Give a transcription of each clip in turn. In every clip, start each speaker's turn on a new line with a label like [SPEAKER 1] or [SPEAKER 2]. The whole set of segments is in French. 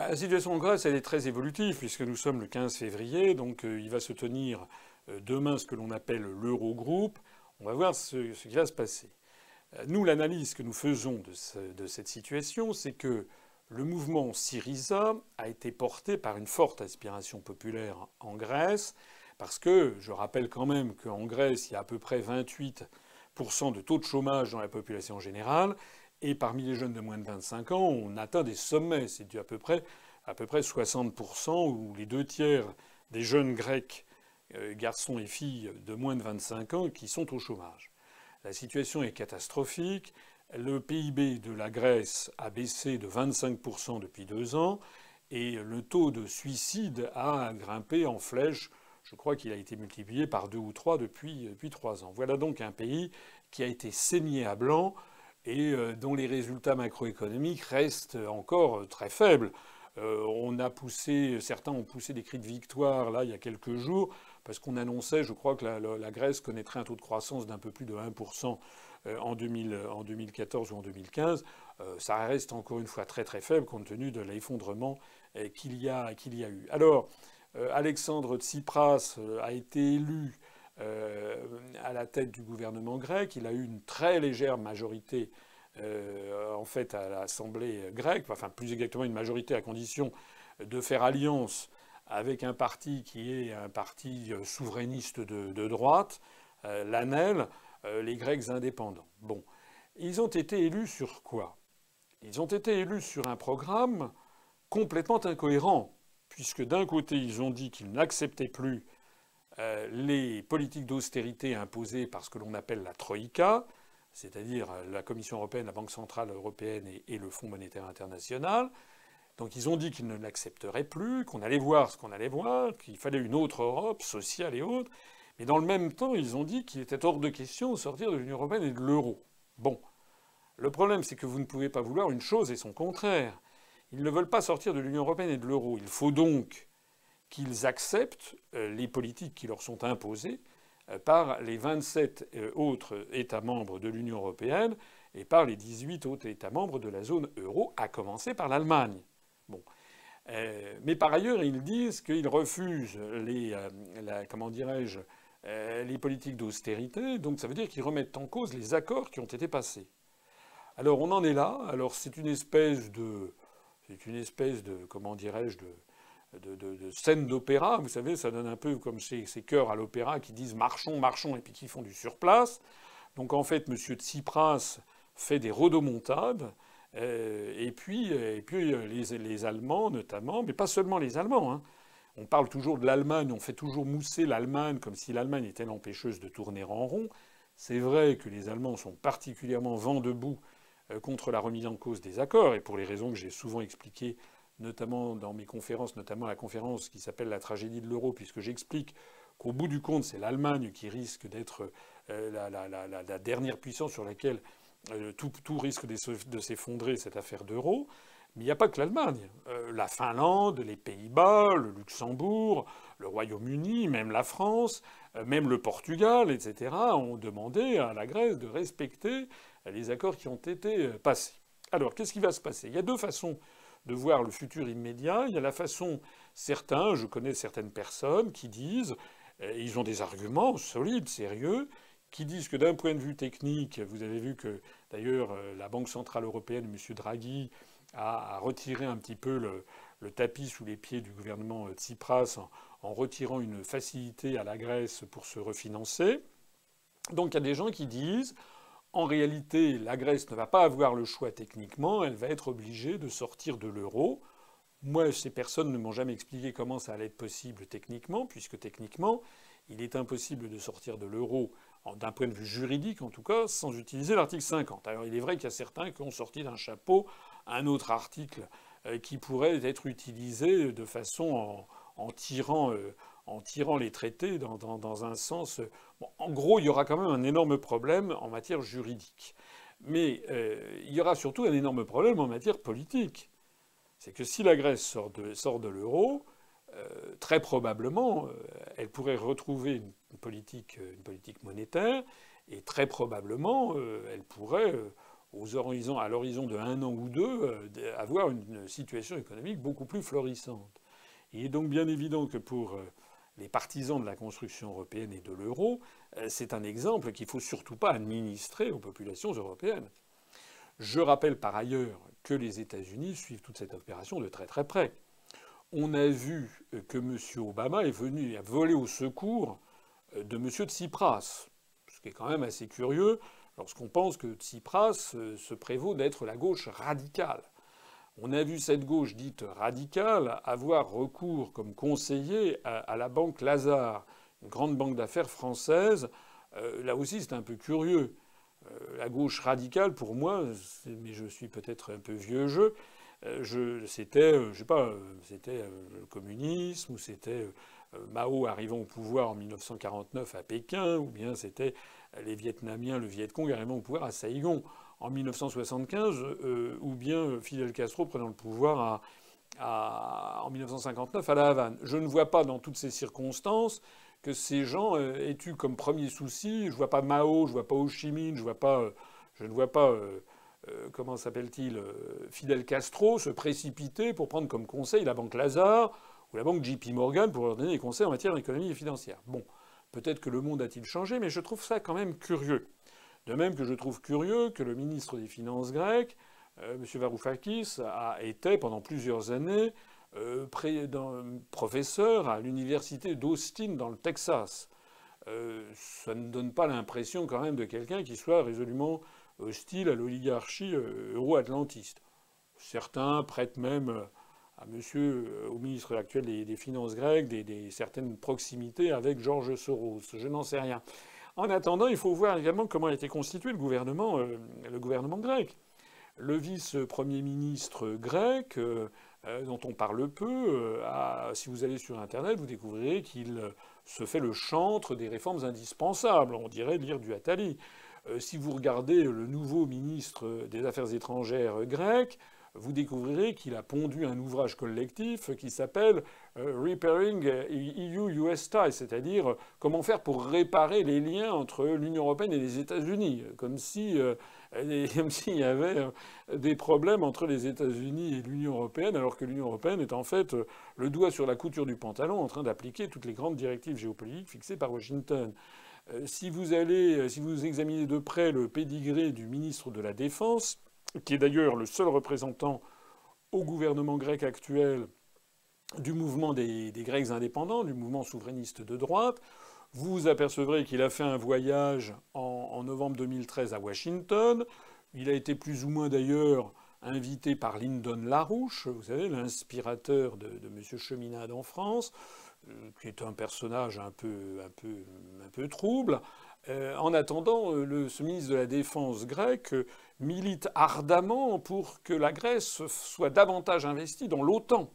[SPEAKER 1] La situation en Grèce, elle est très évolutive puisque nous sommes le 15 février, donc il va se tenir demain ce que l'on appelle l'Eurogroupe. On va voir ce qui va se passer. Nous, l'analyse que nous faisons de cette situation, c'est que le mouvement Syriza a été porté par une forte aspiration populaire en Grèce, parce que je rappelle quand même qu'en Grèce, il y a à peu près 28% de taux de chômage dans la population générale, et parmi les jeunes de moins de 25 ans, on atteint des sommets. C'est à peu près 60%, ou les 2 tiers des jeunes Grecs, garçons et filles de moins de 25 ans, qui sont au chômage. La situation est catastrophique. Le PIB de la Grèce a baissé de 25% depuis 2 ans et le taux de suicide a grimpé en flèche. Je crois qu'il a été multiplié par 2 ou 3 depuis 3 ans. Voilà donc un pays qui a été saigné à blanc et dont les résultats macroéconomiques restent encore très faibles. Certains ont poussé des cris de victoire là il y a quelques jours parce qu'on annonçait, je crois, que la Grèce connaîtrait un taux de croissance d'un peu plus de 1% en 2014 ou en 2015. Ça reste encore une fois très très faible compte tenu de l'effondrement qu'il y a eu. Alors, Alexandre Tsipras a été élu à la tête du gouvernement grec. Il a eu une très légère majorité en fait à l'Assemblée grecque, enfin plus exactement une majorité à condition de faire alliance avec un parti qui est un parti souverainiste de droite, l'ANEL, les Grecs indépendants. Bon. Ils ont été élus sur quoi? Ils ont été élus sur un programme complètement incohérent, puisque d'un côté ils ont dit qu'ils n'acceptaient plus les politiques d'austérité imposées par ce que l'on appelle la Troïka, c'est-à-dire la Commission européenne, la Banque centrale européenne et le Fonds monétaire international. Donc ils ont dit qu'ils ne l'accepteraient plus, qu'on allait voir ce qu'on allait voir, qu'il fallait une autre Europe sociale et autre. Mais dans le même temps, ils ont dit qu'il était hors de question de sortir de l'Union européenne et de l'euro. Bon. Le problème, c'est que vous ne pouvez pas vouloir une chose et son contraire. Ils ne veulent pas sortir de l'Union européenne et de l'euro. Il faut donc qu'ils acceptent les politiques qui leur sont imposées par les 27 autres États membres de l'Union européenne et par les 18 autres États membres de la zone euro, à commencer par l'Allemagne. Bon. Mais par ailleurs, ils disent qu'ils refusent les politiques d'austérité. Donc ça veut dire qu'ils remettent en cause les accords qui ont été passés. Alors on en est là. Alors c'est une espèce de comment dirais-je, de scène d'opéra. Vous savez, ça donne un peu comme ces chœurs à l'opéra qui disent marchons, marchons et puis qui font du surplace. Donc en fait, M. Tsipras fait des rodomontades. Et puis les Allemands notamment, mais pas seulement les Allemands. Hein. On parle toujours de l'Allemagne, on fait toujours mousser l'Allemagne comme si l'Allemagne était l'empêcheuse de tourner en rond. C'est vrai que les Allemands sont particulièrement vent debout contre la remise en cause des accords, et pour les raisons que j'ai souvent expliquées, notamment dans mes conférences, notamment la conférence qui s'appelle La tragédie de l'euro, puisque j'explique qu'au bout du compte, c'est l'Allemagne qui risque d'être la dernière puissance sur laquelle tout risque de s'effondrer, cette affaire d'euro. Mais il n'y a pas que l'Allemagne. La Finlande, les Pays-Bas, le Luxembourg, le Royaume-Uni, même la France, même le Portugal, etc., ont demandé à la Grèce de respecter les accords qui ont été passés. Alors, qu'est-ce qui va se passer? Il y a 2 façons de voir le futur immédiat. Il y a la façon, je connais certaines personnes qui disent, ils ont des arguments solides, sérieux, qui disent que d'un point de vue technique, vous avez vu que d'ailleurs la Banque centrale européenne, M. Draghi, a retiré un petit peu le tapis sous les pieds du gouvernement Tsipras en retirant une facilité à la Grèce pour se refinancer. Donc il y a des gens qui disent en réalité la Grèce ne va pas avoir le choix techniquement, elle va être obligée de sortir de l'euro. Moi, ces personnes ne m'ont jamais expliqué comment ça allait être possible techniquement, puisque techniquement, il est impossible de sortir de l'euro, d'un point de vue juridique en tout cas, sans utiliser l'article 50. Alors il est vrai qu'il y a certains qui ont sorti d'un chapeau un autre article qui pourrait être utilisé de façon en tirant les traités dans un sens. Bon, en gros, il y aura quand même un énorme problème en matière juridique. Mais il y aura surtout un énorme problème en matière politique. C'est que si la Grèce sort de l'euro, très probablement, elle pourrait retrouver une politique monétaire, et très probablement, elle pourrait, à l'horizon de 1 an ou 2, avoir une situation économique beaucoup plus florissante. Il est donc bien évident que pour les partisans de la construction européenne et de l'euro, c'est un exemple qu'il ne faut surtout pas administrer aux populations européennes. Je rappelle par ailleurs que les États-Unis suivent toute cette opération de très très près. On a vu que M. Obama est venu à voler au secours de M. Tsipras, ce qui est quand même assez curieux lorsqu'on pense que Tsipras se prévaut d'être la gauche radicale. On a vu cette gauche dite radicale avoir recours comme conseiller à la banque Lazare, une grande banque d'affaires française. Là aussi, c'est un peu curieux. La gauche radicale, pour moi, mais je suis peut-être un peu vieux jeu, c'était, je sais pas, c'était le communisme, ou c'était Mao arrivant au pouvoir en 1949 à Pékin, ou bien c'était les Vietnamiens, le Viet Cong arrivant au pouvoir à Saigon en 1975, ou bien Fidel Castro prenant le pouvoir en 1959 à La Havane. Je ne vois pas dans toutes ces circonstances que ces gens aient eu comme premier souci. Je vois pas Mao, je vois pas Ho Chi Minh, je ne vois pas comment s'appelle-t-il, Fidel Castro se précipiter pour prendre comme conseil la banque Lazare ou la banque JP Morgan pour leur donner des conseils en matière d'économie et financière. Bon, peut-être que le monde a-t-il changé, mais je trouve ça quand même curieux. De même que je trouve curieux que le ministre des Finances grec, M. Varoufakis, a été pendant plusieurs années professeur à l'université d'Austin dans le Texas. Ça ne donne pas l'impression quand même de quelqu'un qui soit résolument hostile à l'oligarchie euro-atlantiste. Certains prêtent même au ministre actuel des Finances grecques certaines proximités avec George Soros. Je n'en sais rien. En attendant, il faut voir également comment a été constitué le gouvernement grec. Le vice-premier ministre grec, dont on parle peu, si vous allez sur Internet, vous découvrirez qu'il se fait le chantre des réformes indispensables. On dirait lire du Attali. Si vous regardez le nouveau ministre des Affaires étrangères grec, vous découvrirez qu'il a pondu un ouvrage collectif qui s'appelle Repairing EU-US Ties, c'est-à-dire comment faire pour réparer les liens entre l'Union européenne et les États-Unis, comme s'il y avait des problèmes entre les États-Unis et l'Union européenne, alors que l'Union européenne est en fait le doigt sur la couture du pantalon en train d'appliquer toutes les grandes directives géopolitiques fixées par Washington. Si vous examinez de près le pédigré du ministre de la Défense, qui est d'ailleurs le seul représentant au gouvernement grec actuel du mouvement des Grecs indépendants, du mouvement souverainiste de droite, vous vous apercevrez qu'il a fait un voyage en novembre 2013 à Washington. Il a été plus ou moins d'ailleurs invité par Lyndon LaRouche, vous savez, l'inspirateur de M. Cheminade en France, qui est un personnage un peu trouble. En attendant, ce ministre de la Défense grec milite ardemment pour que la Grèce soit davantage investie dans l'OTAN.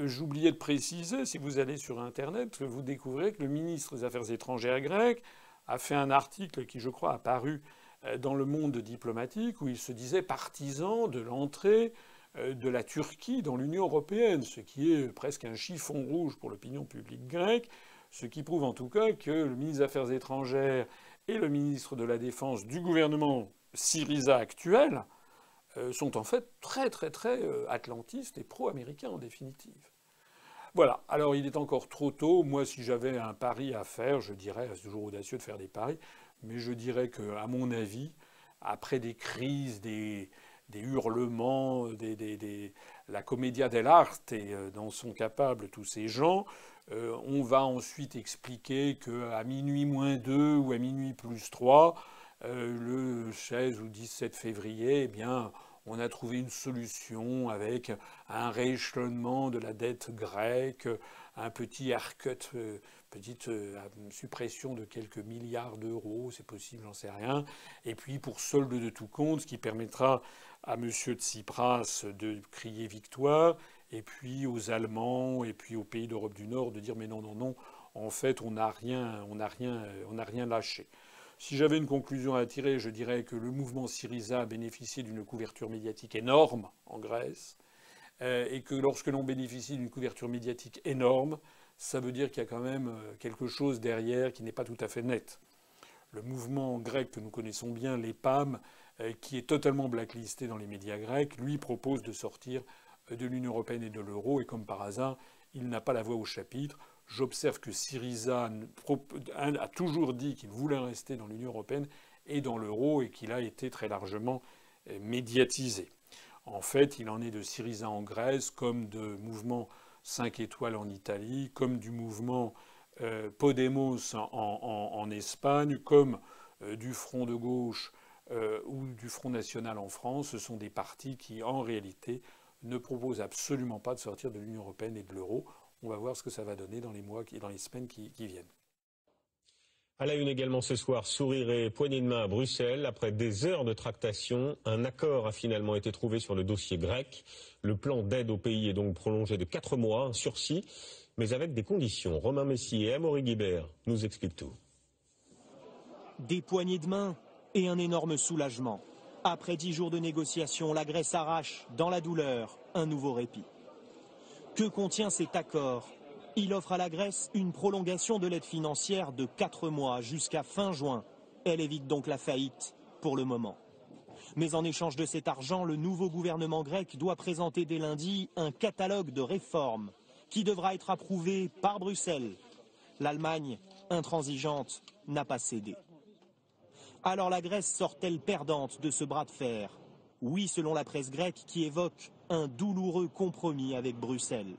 [SPEAKER 1] J'oubliais de préciser, si vous allez sur Internet, vous découvrez que le ministre des Affaires étrangères grec a fait un article qui, je crois, a paru dans le Monde diplomatique, où il se disait partisan de l'entrée de la Turquie dans l'Union européenne, ce qui est presque un chiffon rouge pour l'opinion publique grecque, ce qui prouve en tout cas que le ministre des Affaires étrangères et le ministre de la Défense du gouvernement Syriza actuel sont en fait très très très atlantistes et pro-américains en définitive. Voilà. Alors il est encore trop tôt. Moi, si j'avais un pari à faire, je dirais, c'est toujours audacieux de faire des paris, mais je dirais que, à mon avis, après des crises, des hurlements, la commedia dell'arte dont sont capables tous ces gens, on va ensuite expliquer qu'à minuit moins 2 ou à minuit plus 3, le 16 ou 17 février, eh bien, on a trouvé une solution avec un rééchelonnement de la dette grecque, un petit haircut, petite suppression de quelques milliards d'euros, c'est possible, j'en sais rien. Et puis pour solde de tout compte, ce qui permettra à M. Tsipras de crier victoire, et puis aux Allemands, et puis aux pays d'Europe du Nord de dire mais non, non, non, en fait on n'a rien lâché. Si j'avais une conclusion à tirer, je dirais que le mouvement Syriza a bénéficié d'une couverture médiatique énorme en Grèce, et que lorsque l'on bénéficie d'une couverture médiatique énorme, ça veut dire qu'il y a quand même quelque chose derrière qui n'est pas tout à fait net. le mouvement grec que nous connaissons bien, les PAM, qui est totalement blacklisté dans les médias grecs, lui propose de sortir de l'Union européenne et de l'euro, et comme par hasard, il n'a pas la voix au chapitre. J'observe que Syriza a toujours dit qu'il voulait rester dans l'Union européenne et dans l'euro, et qu'il a été très largement médiatisé. En fait, il en est de Syriza en Grèce, comme de mouvement 5 étoiles en Italie, comme du mouvement Podemos en Espagne, comme du Front de gauche ou du Front national en France. Ce sont des partis qui, en réalité, ne proposent absolument pas de sortir de l'Union européenne et de l'euro. On va voir ce que ça va donner dans les mois et dans les semaines qui viennent.
[SPEAKER 2] À la une également ce soir, sourire et poignée de main à Bruxelles. Après des heures de tractation, un accord a finalement été trouvé sur le dossier grec. Le plan d'aide au pays est donc prolongé de 4 mois, un sursis, mais avec des conditions. Romain Messier et Amaury Guibert nous expliquent tout.
[SPEAKER 3] Des poignées de main et un énorme soulagement. Après 10 jours de négociations, la Grèce arrache, dans la douleur, un nouveau répit. Que contient cet accord ? Il offre à la Grèce une prolongation de l'aide financière de 4 mois jusqu'à fin juin. Elle évite donc la faillite pour le moment. Mais en échange de cet argent, le nouveau gouvernement grec doit présenter dès lundi un catalogue de réformes qui devra être approuvé par Bruxelles. L'Allemagne, intransigeante, n'a pas cédé. Alors la Grèce sort-elle perdante de ce bras de fer? Oui, selon la presse grecque qui évoque un douloureux compromis avec Bruxelles.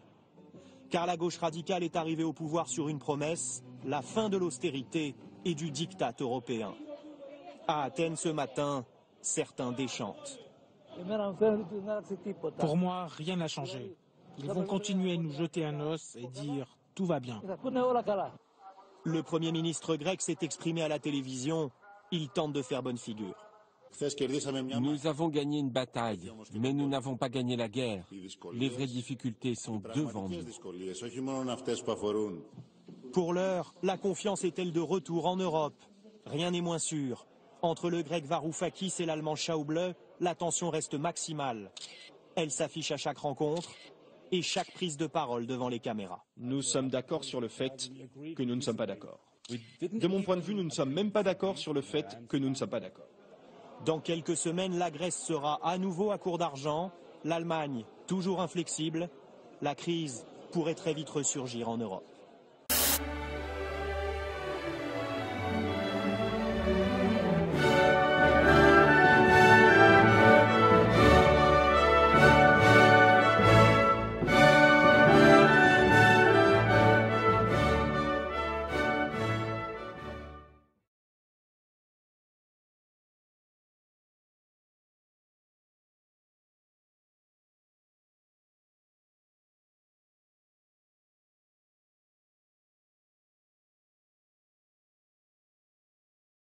[SPEAKER 3] Car la gauche radicale est arrivée au pouvoir sur une promesse, la fin de l'austérité et du diktat européen. À Athènes ce matin, certains déchantent.
[SPEAKER 4] Pour moi, rien n'a changé. Ils vont continuer à nous jeter un os et dire « tout va bien ».
[SPEAKER 3] Le Premier ministre grec s'est exprimé à la télévision. Il tente de faire bonne figure.
[SPEAKER 5] Nous avons gagné une bataille, mais nous n'avons pas gagné la guerre. Les vraies difficultés sont devant nous.
[SPEAKER 3] Pour l'heure, la confiance est-elle de retour en Europe? Rien n'est moins sûr. Entre le grec Varoufakis et l'allemand Schauble, la tension reste maximale. Elle s'affiche à chaque rencontre et chaque prise de parole devant les caméras.
[SPEAKER 6] Nous sommes d'accord sur le fait que nous ne sommes pas d'accord. De mon point de vue, nous ne sommes même pas d'accord sur le fait que nous ne sommes pas d'accord.
[SPEAKER 3] Dans quelques semaines, la Grèce sera à nouveau à court d'argent, l'Allemagne toujours inflexible. La crise pourrait très vite ressurgir en Europe.